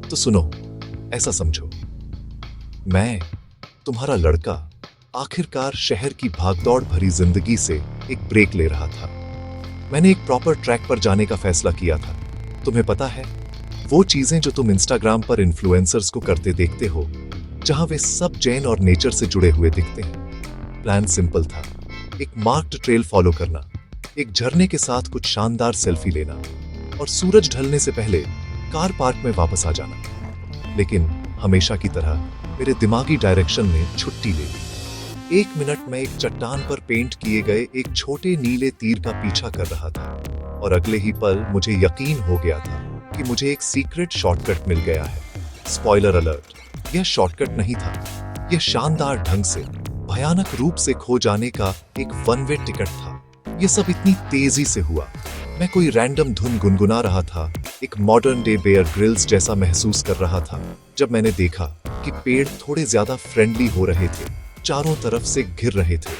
तो सुनो, ऐसा समझो, मैं तुम्हारा लड़का आखिरकार शहर की भागदौड़ भरी जिंदगी से एक ब्रेक ले रहा था। मैंने एक प्रॉपर ट्रैक पर जाने का फैसला किया था। तुम्हें पता है, वो चीजें जो तुम इंस्टाग्राम पर इन्फ्लुएंसर्स को करते देखते हो, जहां वे सब जैन और नेचर से जुड़े हुए दिखते हैं। प्लान सिंपल था, एक मार्क्ड ट्रेल फॉलो करना, एक झरने के साथ कुछ शानदार सेल्फी लेना और सूरज ढलने से पहले कार पार्क में वापस आ जाना। लेकिन हमेशा की तरह मेरे दिमागी डायरेक्शन ने छुट्टी ले ली। 1 मिनट में एक चट्टान पर पेंट किए गए एक छोटे नीले तीर का पीछा कर रहा था और अगले ही पल मुझे यकीन हो गया था कि मुझे एक सीक्रेट शॉर्टकट मिल गया है। स्पॉइलर अलर्ट, यह शॉर्टकट नहीं था, यह शानदार ढंग से, भयानक रूप से खो जाने का एक वन वे टिकट था। यह सब इतनी तेजी से हुआ, मैं कोई रैंडम धुन गुनगुना रहा था, एक मॉडर्न डे बेयर ग्रिल्स जैसा महसूस कर रहा था, जब मैंने देखा कि पेड़ थोड़े ज्यादा फ्रेंडली हो रहे थे, चारों तरफ से घिर रहे थे।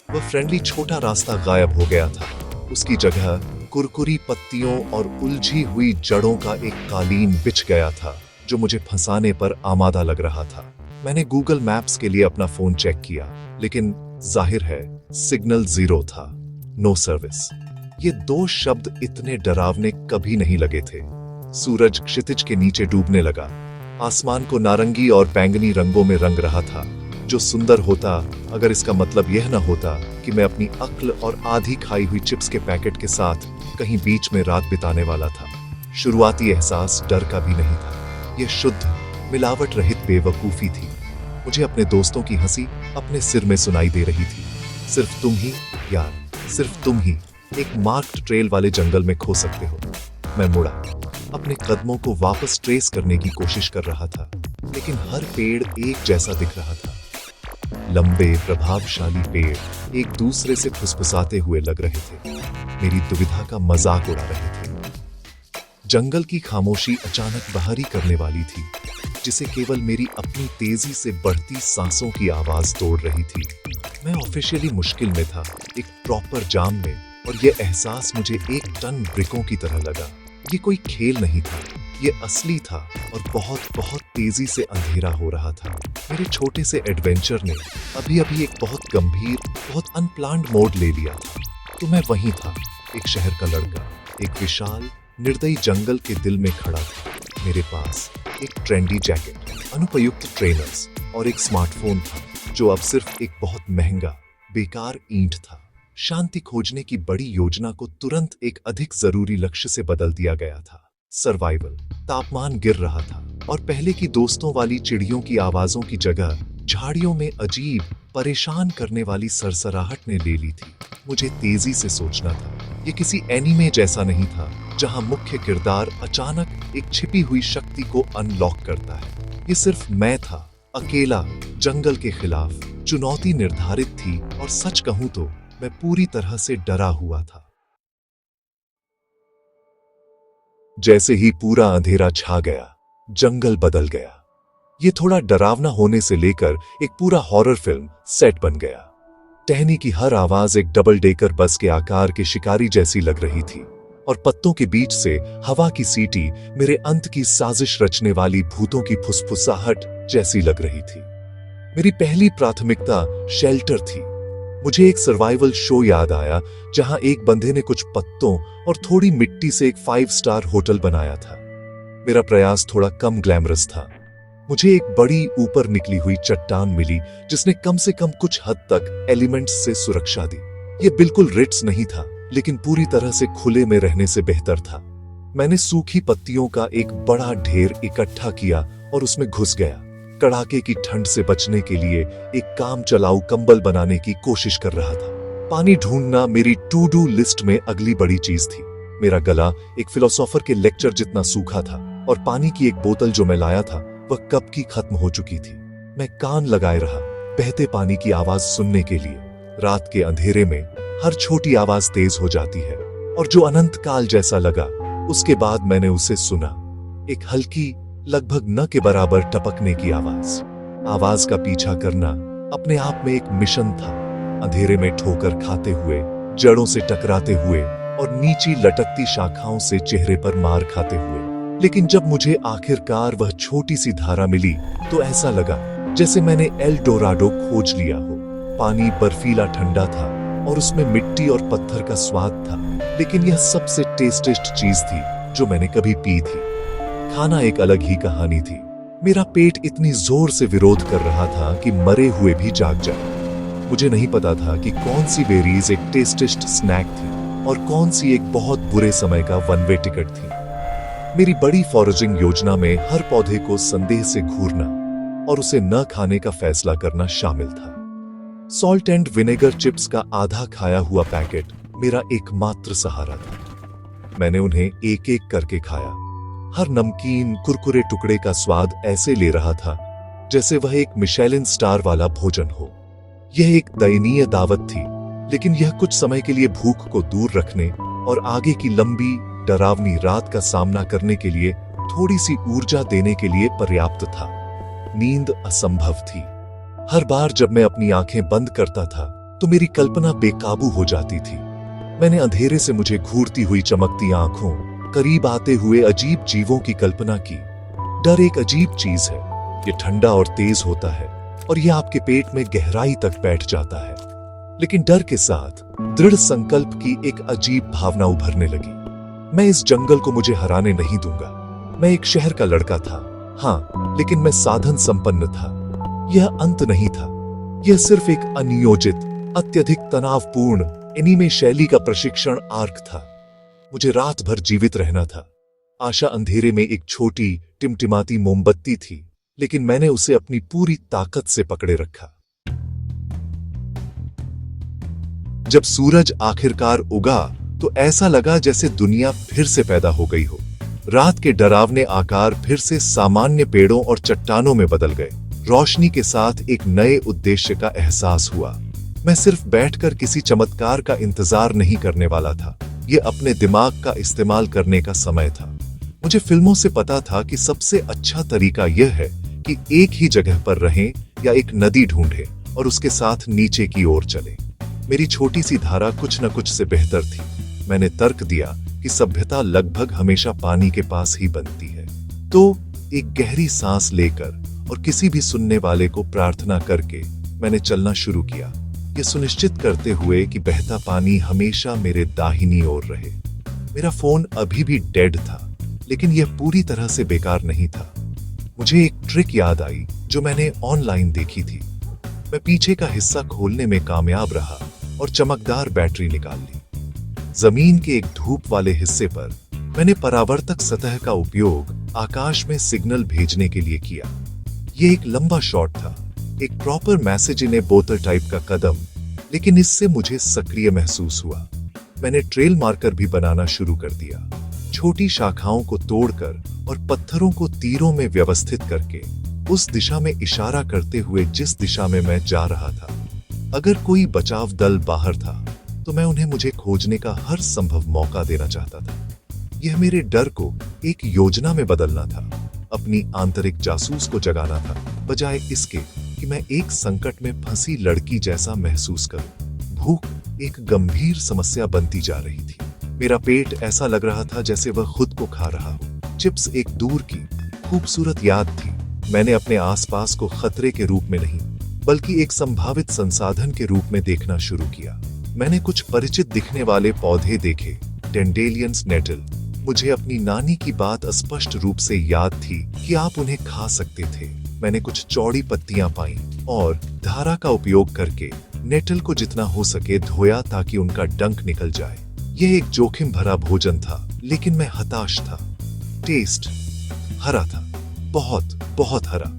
वह फ्रेंडली छोटा रास्ता गायब हो गया था। उसकी जगह कुरकुरी पत्तियों और उलझी हुई जड़ों का एक कालीन बिछ गया था, जो मुझे फंसाने पर आमादा लग रहा था। मैंने गूगल मैप्स के लिए अपना फोन चेक किया, लेकिन जाहिर है सिग्नल जीरो था, नो सर्विस। ये 2 शब्द इतने डरावने कभी नहीं लगे थे। सूरज क्षितिज के नीचे डूबने लगा, आसमान को नारंगी और बैंगनी रंगों में रंग रहा था, जो सुंदर होता अगर इसका मतलब यह न होता कि मैं अपनी अक्ल और आधी खाई हुई चिप्स के पैकेट के साथ कहीं बीच में रात बिताने वाला था। शुरुआती एहसास डर का भी नहीं था, यह शुद्ध, मिलावट रहित बेवकूफी थी। मुझे अपने दोस्तों की हंसी अपने सिर में सुनाई दे रही थी। सिर्फ तुम ही यार, सिर्फ तुम ही एक मार्क्ड ट्रेल वाले जंगल में खो सकते हो। मैं मुड़ा, अपने कदमों को वापस ट्रेस करने की कोशिश कर रहा था, लेकिन हर पेड़ एक जैसा दिख रहा था। लंबे प्रभावशाली पेड़ एक दूसरे से फुसफुसाते हुए लग रहे थे, मेरी दुविधा का मजाक उड़ा रहे थे। जंगल की खामोशी अचानक बाहरी करने वाली थी, जिसे केवल मेरी अपनी तेजी से बढ़ती सांसों की आवाज तोड़ रही थी। मैं ऑफिशियली मुश्किल में था, एक प्रॉपर जाम में, और यह एहसास मुझे 1 टन ब्रिकों की तरह लगा। ये कोई खेल नहीं था, ये असली था, और बहुत बहुत तेजी से अंधेरा हो रहा था। मेरे छोटे से एडवेंचर ने अभी अभी एक बहुत गंभीर, बहुत अनप्लान्ड मोड ले लिया था। तो मैं वहीं था, एक शहर का लड़का, एक विशाल निर्दयी जंगल के दिल में खड़ा था। मेरे पास एक ट्रेंडी जैकेट, अनुपयुक्त ट्रेनर्स और एक स्मार्टफोन था, जो अब सिर्फ एक बहुत महंगा, बेकार ईंट था। शांति खोजने की बड़ी योजना को तुरंत एक अधिक जरूरी लक्ष्य से बदल दिया गया था, सर्वाइवल। तापमान गिर रहा था और पहले की दोस्तों वाली चिड़ियों की आवाजों की जगह झाड़ियों में अजीब, परेशान करने वाली सरसराहट ने ले ली थी। मुझे तेजी से सोचना था। ये किसी एनीमे जैसा नहीं था, जहां मुख्य किरदार अचानक एक छिपी हुई शक्ति को अनलॉक करता है। ये सिर्फ मैं था, अकेला, जंगल के खिलाफ। चुनौती निर्धारित थी, और सच कहूं तो मैं पूरी तरह से डरा हुआ था। जैसे ही पूरा अंधेरा छा गया, जंगल बदल गया। ये थोड़ा डरावना होने से लेकर एक पूरा हॉरर फिल्म सेट बन गया। टहनी की हर आवाज एक डबल डेकर बस के आकार के शिकारी जैसी लग रही थी, और पत्तों के बीच से हवा की सीटी मेरे अंत की साजिश रचने वाली भूतों की फुसफुसाहट जैसी लग रही थी। मेरी पहली प्राथमिकता शेल्टर थी। मुझे एक सर्वाइवल शो याद आया, जहां एक बंदे ने कुछ पत्तों और थोड़ी मिट्टी से एक 5 स्टार होटल बनाया था। मेरा प्रयास थोड़ा कम ग्लैमरस था। मुझे एक बड़ी ऊपर निकली हुई चट्टान मिली, जिसने कम से कम कुछ हद तक एलिमेंट्स से सुरक्षा दी। यह बिल्कुल रिट्स नहीं था, लेकिन पूरी तरह से खुले में रहने से बेहतर था। मैंने सूखी पत्तियों का एक बड़ा ढेर इकट्ठा किया और उसमें घुस गया। कड़ाके की ठंड से बचने के लिए एक काम चलाऊ कंबल बनाने की कोशिश कर रहा था। पानी ढूंढना मेरी टू डू लिस्ट में अगली बड़ी चीज थी। मेरा गला एक फिलोसोफर के लेक्चर जितना सूखा था, और पानी की एक बोतल जो मैं लाया था वह कब की खत्म हो चुकी थी। मैं कान लगाए रहा, बहते पानी की आवाज सुनने के लिए। रात के अंधेरे में हर छोटी आवाज तेज हो जाती है, और जो अनंत काल जैसा लगा, उसके बाद मैंने उसे सुना। एक हल्की, लगभग न के बराबर टपकने की आवाज का पीछा करना अपने आप में एक मिशन था। अंधेरे में ठोकर खाते हुए, जड़ों से टकराते हुए और नीची लटकती शाखाओं से चेहरे पर मार खाते हुए। लेकिन जब मुझे आखिरकार वह छोटी सी धारा मिली तो ऐसा लगा जैसे मैंने एल डोराडो खोज लिया हो। पानी बर्फीला ठंडा था और उसमें मिट्टी और पत्थर का स्वाद था, लेकिन यह सबसे टेस्टेस्ट चीज थी जो मैंने कभी पी थी। खाना एक अलग ही कहानी थी। मेरा पेट इतनी जोर से विरोध कर रहा था कि मरे हुए भी जाग जाए। मुझे नहीं पता था कि कौन सी बेरीज एक टेस्टेस्ट स्नैक थी और कौन सी एक बहुत बुरे समय का वन वे टिकट थी। मेरी बड़ी फॉरेजिंग योजना में हर पौधे को संदेह से घूरना और उसे न खाने का फैसला करना शामिल था। सॉल्ट एंड विनेगर चिप्स का आधा खाया हुआ पैकेट मेरा एकमात्र सहारा था। मैंने उन्हें एक एक करके खाया। हर नमकीन कुरकुरे टुकड़े का स्वाद ऐसे ले रहा था जैसे वह एक मिशेलिन स्टार वाला भोजन हो। यह एक दयनीय दावत थी, लेकिन यह कुछ समय के लिए भूख को दूर रखने और आगे की लंबी डरावनी रात का सामना करने के लिए थोड़ी सी ऊर्जा देने के लिए पर्याप्त था। नींद असंभव थी। हर बार जब मैं अपनी आंखें बंद करता था तो मेरी कल्पना बेकाबू हो जाती थी। मैंने अंधेरे से मुझे घूरती हुई चमकती आंखों, करीब आते हुए अजीब जीवों की कल्पना की। डर एक अजीब चीज है। ये ठंडा और तेज होता है और यह आपके पेट में गहराई तक बैठ जाता है, लेकिन डर के साथ दृढ़ संकल्प की एक अजीब भावना उभरने लगी। मैं इस जंगल को मुझे हराने नहीं दूंगा। मैं एक शहर का लड़का था, हाँ, लेकिन मैं साधन संपन्न था। यह अंत नहीं था। यह सिर्फ एक अनियोजित, अत्यधिक तनावपूर्ण एनीमे शैली का प्रशिक्षण आर्क था। मुझे रात भर जीवित रहना था। आशा अंधेरे में एक छोटी टिमटिमाती मोमबत्ती थी, लेकिन मैंने उसे अपनी पूरी ताकत से पकड़े रखा। जब सूरज आखिरकार उगा तो ऐसा लगा जैसे दुनिया फिर से पैदा हो गई हो। रात के डरावने आकार फिर से सामान्य पेड़ों और चट्टानों में बदल गए। रोशनी के साथ एक नए उद्देश्य का एहसास हुआ। मैं सिर्फ बैठकर किसी चमत्कार का इंतजार नहीं करने वाला था। यह अपने दिमाग का इस्तेमाल करने का समय था। मुझे फिल्मों से पता था कि सबसे अच्छा तरीका यह है कि एक ही जगह पर रहें या एक नदी ढूंढें और उसके साथ नीचे की ओर चलें। मेरी छोटी सी धारा कुछ न कुछ से बेहतर थी। मैंने तर्क दिया कि सभ्यता लगभग हमेशा पानी के पास ही बनती है। तो एक गहरी सांस लेकर और किसी भी सुनने वाले को प्रार्थना करके मैंने चलना शुरू किया, ये सुनिश्चित करते हुए कि बहता पानी हमेशा मेरे दाहिनी ओर रहे। मेरा फोन अभी भी डेड था, लेकिन यह पूरी तरह से बेकार नहीं था। मुझे एक ट्रिक याद आई जो मैंने ऑनलाइन देखी थी। मैं पीछे का हिस्सा खोलने में कामयाब रहा और चमकदार बैटरी निकाल ली। जमीन के एक धूप वाले हिस्से पर मैंने परावर्तक सतह का उपयोग आकाश में सिग्नल भेजने के लिए किया। यह एक लंबा शॉट था, एक प्रॉपर मैसेज इन ए बोतल टाइप का कदम, लेकिन इससे मुझे सक्रिय महसूस हुआ। मैंने ट्रेल मार्कर भी बनाना शुरू कर दिया, छोटी शाखाओं को तोड़कर और पत्थरों को तीरों में व्यवस्थित करके उस दिशा में इशारा करते हुए जिस दिशा में मैं जा रहा था। अगर कोई बचाव दल बाहर था तो मैं उन्हें मुझे खोजने का हर संभव मौका देना चाहता था। यह मेरे डर को एक योजना में बदलना था, अपनी आंतरिक जासूस को जगाना था, बजाय इसके कि मैं एक संकट में फंसी लड़की जैसा महसूस करूं। भूख एक गंभीर समस्या बनती जा रही थी। मेरा पेट ऐसा लग रहा था जैसे वह खुद को खा रहा हो। चिप्स एक दूर की खूबसूरत याद थी। मैंने अपने आसपास को खतरे के रूप में नहीं, बल्कि एक संभावित संसाधन के रूप में देखना शुरू किया। मैंने कुछ परिचित दिखने वाले पौधे देखे, टेंडेलियंस नेटल। मुझे अपनी नानी की बात स्पष्ट रूप से याद थी कि आप उन्हें खा सकते थे। मैंने कुछ चौड़ी पत्तियां पाई और धारा का उपयोग करके नेटल को जितना हो सके धोया ताकि उनका डंक निकल जाए। यह एक जोखिम भरा भोजन था, लेकिन मैं हताश था। टेस्ट हरा था, बहुत बहुत हरा।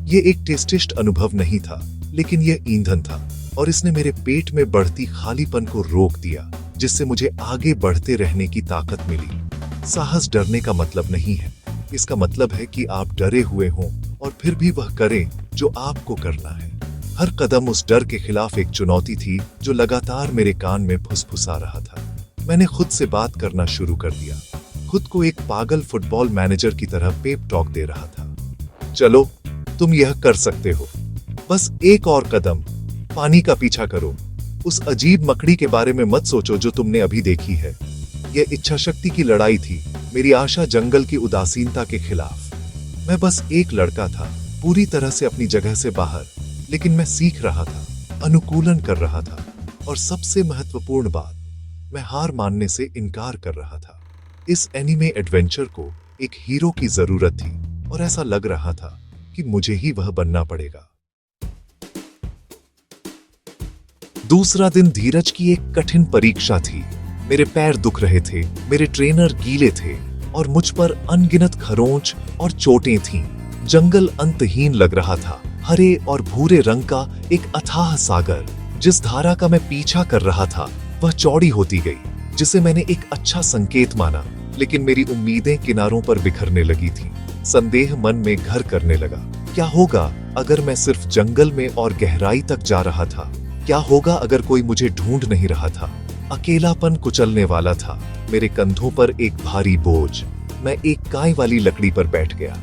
यह एक टेस्टिस्ट अनुभव नहीं था, लेकिन यह ईंधन था और इसने मेरे पेट में बढ़ती खालीपन को रोक दिया, जिससे मुझे आगे बढ़ते रहने की ताकत मिली। साहस डरने का मतलब नहीं है। इसका मतलब है कि आप डरे हुए हों और फिर भी वह करें जो आपको करना है। हर कदम उस डर के खिलाफ एक चुनौती थी जो लगातार मेरे कान में फुसफुसा रहा था। मैंने खुद से बात करना शुरू कर दिया, खुद को एक पागल फुटबॉल मैनेजर की तरह पेप टॉक दे रहा था। चलो, तुम यह कर सकते हो। बस एक और कदम, पानी का पीछा करो। उस अजीब मकड़ी के बारे में मत सोचो जो तुमने अभी देखी है। यह इच्छा शक्ति की लड़ाई थी, मेरी आशा जंगल की उदासीनता के खिलाफ। मैं बस एक लड़का था, पूरी तरह से अपनी जगह से बाहर, लेकिन मैं सीख रहा था, अनुकूलन कर रहा था, और सबसे महत्वपूर्ण बात, मैं हार मानने से इनकार कर रहा था। इस एनीमे एडवेंचर को एक हीरो की जरूरत थी, और ऐसा लग रहा था कि मुझे ही वह बनना पड़ेगा। दूसरा दिन धीरज की एक कठिन परीक्षा थी। मेरे पैर दुख रहे थे, मेरे ट्रेनर गीले थे, और मुझ पर अनगिनत खरोंच और चोटें थीं। जंगल अंतहीन लग रहा था, हरे और भूरे रंग का एक अथाह सागर। जिस धारा का मैं पीछा कर रहा था वह चौड़ी होती गई, जिसे मैंने एक अच्छा संकेत माना, लेकिन मेरी उम्मीदें किनारों पर बिखरने लगी थी। संदेह मन में घर करने लगा। क्या होगा अगर मैं सिर्फ जंगल में और गहराई तक जा रहा था? क्या होगा अगर कोई मुझे ढूंढ नहीं रहा था? अकेलापन कुचलने वाला था, मेरे कंधों पर एक भारी बोझ। मैं एक काय वाली लकड़ी पर बैठ गया।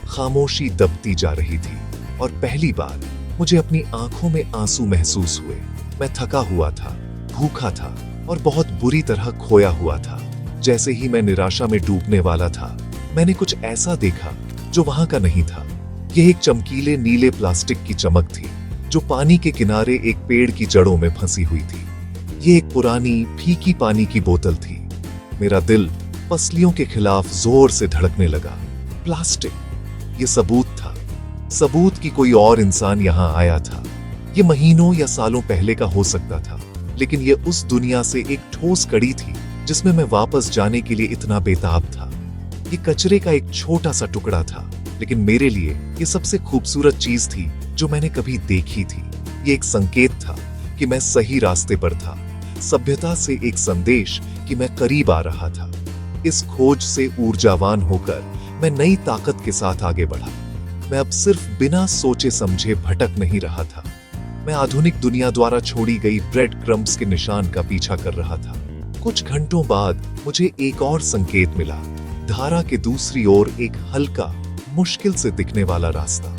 खामोशी दबती जा रही थी, और पहली बार मुझे अपनी आंखों में आंसू महसूस हुए। मैं थका हुआ था, भूखा था, और बहुत बुरी तरह खोया हुआ था। जैसे ही मैं निराशा में डूबने वाला था, मैंने कुछ ऐसा देखा जो वहां का नहीं था। यह एक चमकीले नीले प्लास्टिक की चमक थी, जो पानी के किनारे एक पेड़ की जड़ों में फंसी हुई थी। यह एक पुरानी फीकी पानी की बोतल थी। मेरा दिल पसलियों के खिलाफ जोर से धड़कने लगा। प्लास्टिक, यह सबूत था, सबूत कि कोई और इंसान यहां आया था। यह महीनों या सालों पहले का हो सकता था, लेकिन यह उस दुनिया से एक ठोस कड़ी थी जिसमें मैं वापस जाने के लिए इतना बेताब था। यह कचरे का एक छोटा सा टुकड़ा था, लेकिन मेरे लिए यह सबसे खूबसूरत चीज थी जो मैंने कभी देखी थी। यह एक संकेत था कि मैं सही रास्ते पर था, सभ्यता से एक संदेश कि मैं करीब आ रहा था। इस खोज से ऊर्जावान होकर मैं नई ताकत के साथ आगे बढ़ा। मैं अब सिर्फ बिना सोचे समझे भटक नहीं रहा था। मैं आधुनिक दुनिया द्वारा छोड़ी गई ब्रेड क्रम्ब्स के निशान का पीछा कर रहा था। कुछ घंटों बाद मुझे एक और संकेत मिला। धारा के दूसरी ओर एक हल्का, मुश्किल से दिखने वाला रास्ता।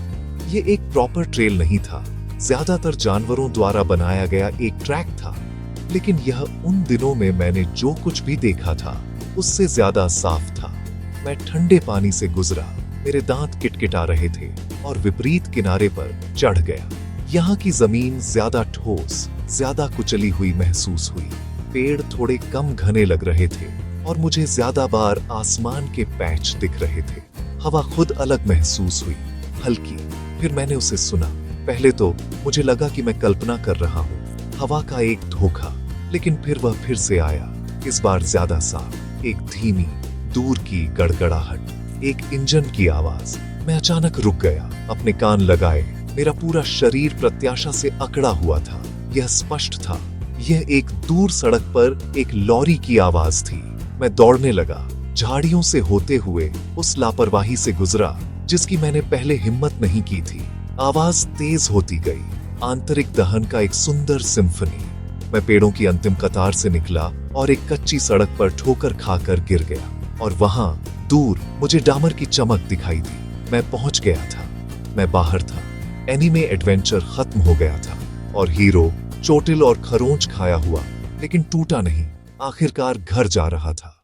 ये एक प्रॉपर ट्रेल नहीं था, ज्यादातर जानवरों द्वारा बनाया गया एक ट्रैक था, लेकिन यह उन दिनों में मैंने जो कुछ भी देखा था उससे ज्यादा साफ था। मैं ठंडे पानी से गुजरा, मेरे दांत किटकिटा रहे थे, और विपरीत किनारे पर चढ़ गया। यहाँ की जमीन ज्यादा ठोस, ज्यादा कुचली हुई महसूस हुई। पेड़ थोड़े कम घने लग रहे थे, और मुझे ज्यादा बार आसमान के पैच दिख रहे थे। हवा खुद अलग महसूस हुई, हल्की। फिर मैंने उसे सुना। पहले तो मुझे लगा कि मैं कल्पना कर रहा हूँ, हवा का एक धोखा, लेकिन फिर वह फिर से आया, इस बार ज्यादा साफ। एक धीमी, दूर की गड़गड़ाहट, एक इंजन की आवाज। मैं अचानक रुक गया, अपने कान लगाए। मेरा पूरा शरीर प्रत्याशा से अकड़ा हुआ था। यह स्पष्ट था, यह एक दूर सड़क पर एक लॉरी की आवाज थी। मैं दौड़ने लगा, झाड़ियों से होते हुए उस लापरवाही से गुजरा जिसकी मैंने पहले हिम्मत नहीं की थी। आवाज तेज होती गई, आंतरिक दहन का एक सुंदर सिम्फनी। मैं पेड़ों की अंतिम कतार से निकला और एक कच्ची सड़क पर ठोकर खाकर गिर गया, और वहां दूर मुझे डामर की चमक दिखाई दी। मैं पहुंच गया था, मैं बाहर था। एनीमे एडवेंचर खत्म हो गया था, और हीरो चोटिल और खरोंच खाया हुआ, लेकिन टूटा नहीं, आखिरकार घर जा रहा था।